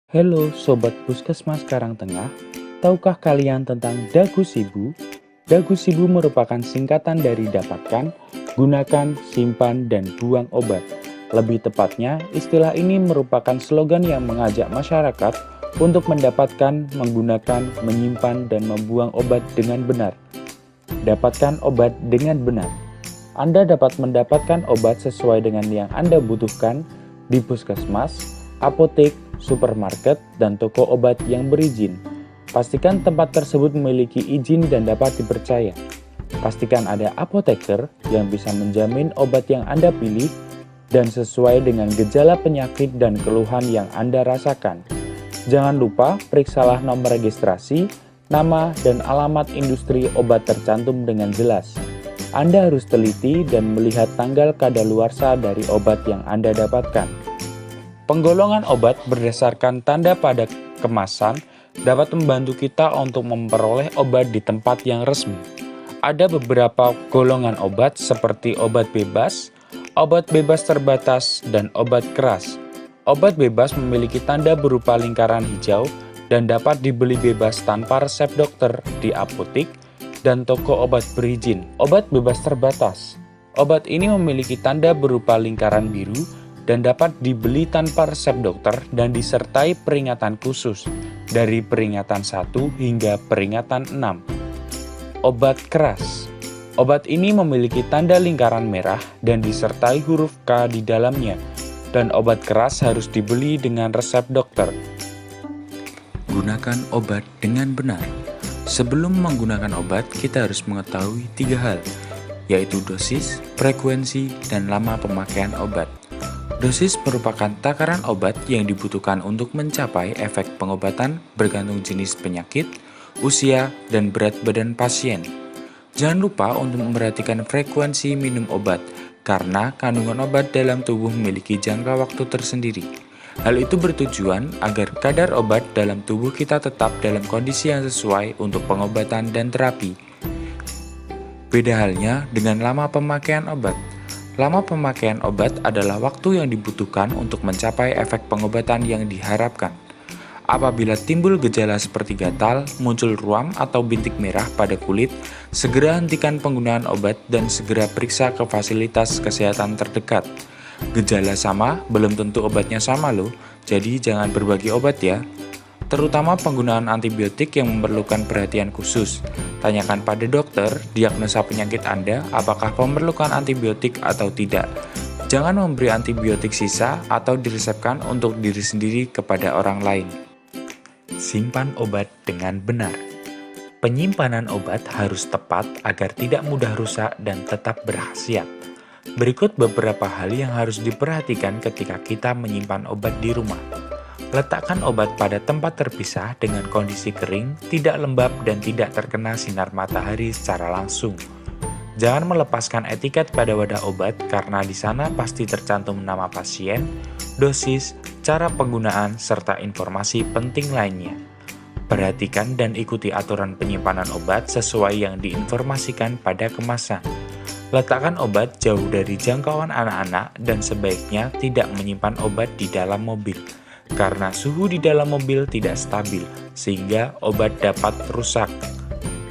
Halo Sobat Puskesmas Karangtengah, tahukah kalian tentang Dagu Sibu? Dagu Sibu merupakan singkatan dari dapatkan, gunakan, simpan, dan buang obat. Lebih tepatnya, istilah ini merupakan slogan yang mengajak masyarakat untuk mendapatkan, menggunakan, menyimpan, dan membuang obat dengan benar. Dapatkan obat dengan benar. Anda dapat mendapatkan obat sesuai dengan yang Anda butuhkan di puskesmas, apotek, supermarket, dan toko obat yang berizin. Pastikan tempat tersebut memiliki izin dan dapat dipercaya. Pastikan ada apoteker yang bisa menjamin obat yang Anda pilih dan sesuai dengan gejala penyakit dan keluhan yang Anda rasakan. Jangan lupa periksalah nomor registrasi, nama, dan alamat industri obat tercantum dengan jelas. Anda harus teliti dan melihat tanggal kadaluarsa dari obat yang Anda dapatkan. Penggolongan obat berdasarkan tanda pada kemasan dapat membantu kita untuk memperoleh obat di tempat yang resmi. Ada beberapa golongan obat seperti obat bebas terbatas, dan obat keras. Obat bebas memiliki tanda berupa lingkaran hijau dan dapat dibeli bebas tanpa resep dokter di apotek dan toko obat berizin. Obat bebas terbatas. Obat ini memiliki tanda berupa lingkaran biru dan dapat dibeli tanpa resep dokter dan disertai peringatan khusus dari peringatan 1 hingga peringatan 6. Obat keras. Obat ini memiliki tanda lingkaran merah dan disertai huruf K di dalamnya, dan obat keras harus dibeli dengan resep dokter. Gunakan obat dengan benar. Sebelum menggunakan obat, kita harus mengetahui 3 hal, yaitu dosis, frekuensi, dan lama pemakaian obat. Dosis merupakan takaran obat yang dibutuhkan untuk mencapai efek pengobatan bergantung jenis penyakit, usia, dan berat badan pasien. Jangan lupa untuk memperhatikan frekuensi minum obat, karena kandungan obat dalam tubuh memiliki jangka waktu tersendiri. Hal itu bertujuan agar kadar obat dalam tubuh kita tetap dalam kondisi yang sesuai untuk pengobatan dan terapi. Beda halnya dengan lama pemakaian obat. Lama pemakaian obat adalah waktu yang dibutuhkan untuk mencapai efek pengobatan yang diharapkan. Apabila timbul gejala seperti gatal, muncul ruam atau bintik merah pada kulit, segera hentikan penggunaan obat dan segera periksa ke fasilitas kesehatan terdekat. Gejala sama, belum tentu obatnya sama loh, jadi jangan berbagi obat ya. Terutama penggunaan antibiotik yang memerlukan perhatian khusus. Tanyakan pada dokter diagnosa penyakit Anda apakah memerlukan antibiotik atau tidak. Jangan memberi antibiotik sisa atau diresepkan untuk diri sendiri kepada orang lain. Simpan obat dengan benar. Penyimpanan obat harus tepat agar tidak mudah rusak dan tetap berkhasiat. Berikut beberapa hal yang harus diperhatikan ketika kita menyimpan obat di rumah. Letakkan obat pada tempat terpisah dengan kondisi kering, tidak lembab, dan tidak terkena sinar matahari secara langsung. Jangan melepaskan etiket pada wadah obat karena di sana pasti tercantum nama pasien, dosis, cara penggunaan, serta informasi penting lainnya. Perhatikan dan ikuti aturan penyimpanan obat sesuai yang diinformasikan pada kemasan. Letakkan obat jauh dari jangkauan anak-anak dan sebaiknya tidak menyimpan obat di dalam mobil. Karena suhu di dalam mobil tidak stabil, sehingga obat dapat rusak.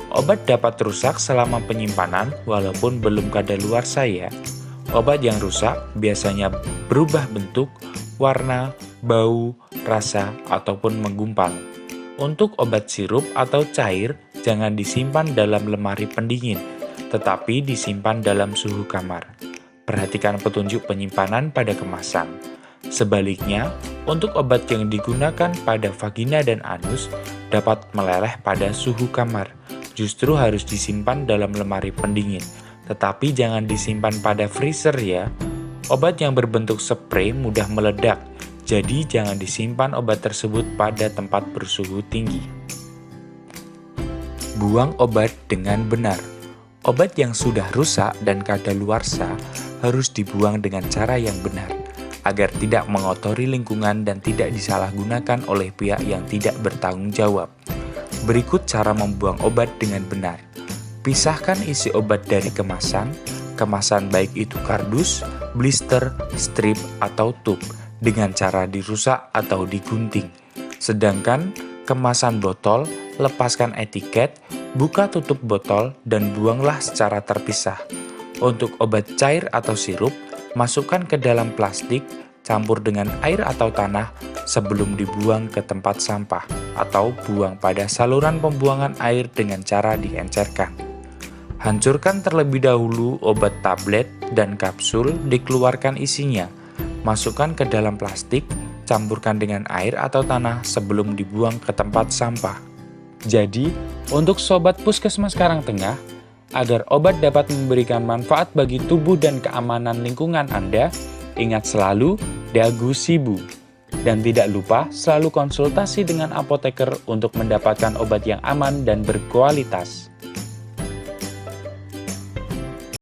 Obat dapat rusak selama penyimpanan walaupun belum kadaluarsa ya. Obat yang rusak biasanya berubah bentuk, warna, bau, rasa, ataupun menggumpal. Untuk obat sirup atau cair, jangan disimpan dalam lemari pendingin, tetapi disimpan dalam suhu kamar. Perhatikan petunjuk penyimpanan pada kemasan. Sebaliknya, untuk obat yang digunakan pada vagina dan anus dapat meleleh pada suhu kamar. Justru harus disimpan dalam lemari pendingin, tetapi jangan disimpan pada freezer ya. Obat yang berbentuk spray mudah meledak, jadi jangan disimpan obat tersebut pada tempat bersuhu tinggi. Buang obat dengan benar. Obat yang sudah rusak dan kadaluarsa harus dibuang dengan cara yang benar, agar tidak mengotori lingkungan dan tidak disalahgunakan oleh pihak yang tidak bertanggung jawab. Berikut cara membuang obat dengan benar. Pisahkan isi obat dari kemasan baik itu kardus, blister, strip, atau tube, dengan cara dirusak atau digunting. Sedangkan kemasan botol, lepaskan etiket, buka tutup botol, dan buanglah secara terpisah. Untuk obat cair atau sirup, masukkan ke dalam plastik, campur dengan air atau tanah sebelum dibuang ke tempat sampah atau buang pada saluran pembuangan air dengan cara diencerkan. Hancurkan terlebih dahulu obat tablet dan kapsul, dikeluarkan isinya. Masukkan ke dalam plastik, campurkan dengan air atau tanah sebelum dibuang ke tempat sampah. Jadi, untuk sobat Puskesmas Karangtengah, agar obat dapat memberikan manfaat bagi tubuh dan keamanan lingkungan Anda, ingat selalu dagu sibu. Dan tidak lupa selalu konsultasi dengan apoteker untuk mendapatkan obat yang aman dan berkualitas.